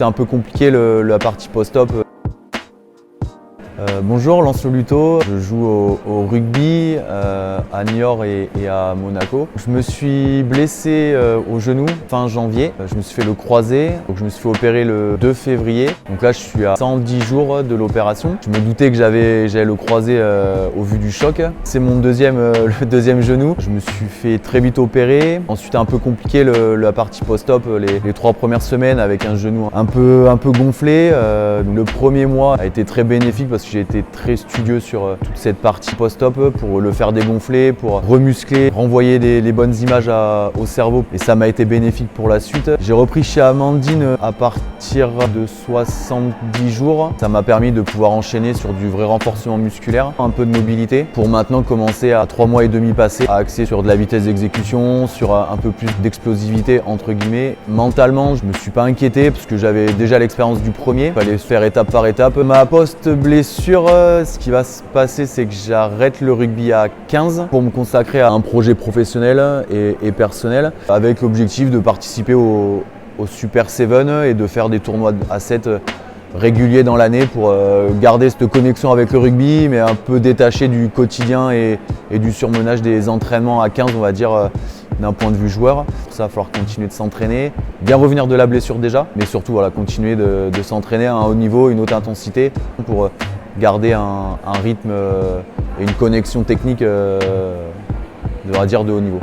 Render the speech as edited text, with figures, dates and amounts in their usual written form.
C'est un peu compliqué la partie post-op. Bonjour, Lance Loluto, je joue au rugby à Niort et à Monaco. Je me suis blessé au genou fin janvier, je me suis fait le croisé, donc je me suis fait opérer le 2 février. Donc là je suis à 110 jours de l'opération. Je me doutais que j'allais le croisé au vu du choc. C'est mon le deuxième genou. Je me suis fait très vite opérer. Ensuite un peu compliqué la partie post-op, les 3 premières semaines avec un genou un peu gonflé. Donc le premier mois a été très bénéfique parce que j'ai été très studieux sur toute cette partie post-op pour le faire dégonfler, pour remuscler, renvoyer les bonnes images au cerveau, et ça m'a été bénéfique pour la suite. J'ai repris chez Amandine à partir de 70 jours. Ça m'a permis de pouvoir enchaîner sur du vrai renforcement musculaire, un peu de mobilité, pour maintenant commencer à 3 mois et demi passés à axer sur de la vitesse d'exécution, sur un peu plus d'explosivité entre guillemets. Mentalement, je me suis pas inquiété parce que j'avais déjà l'expérience du premier. Il fallait se faire étape par étape. Ma post-blessure, ce qui va se passer, c'est que j'arrête le rugby à 15 pour me consacrer à un projet professionnel et personnel, avec l'objectif de participer au Super 7 et de faire des tournois à 7 réguliers dans l'année pour garder cette connexion avec le rugby, mais un peu détaché du quotidien et du surmenage des entraînements à 15, on va dire, d'un point de vue joueur. Pour ça, il va falloir continuer de s'entraîner, bien revenir de la blessure déjà, mais surtout voilà, continuer de s'entraîner à un haut niveau, une haute intensité pour garder un rythme et une connexion technique on va dire de haut niveau.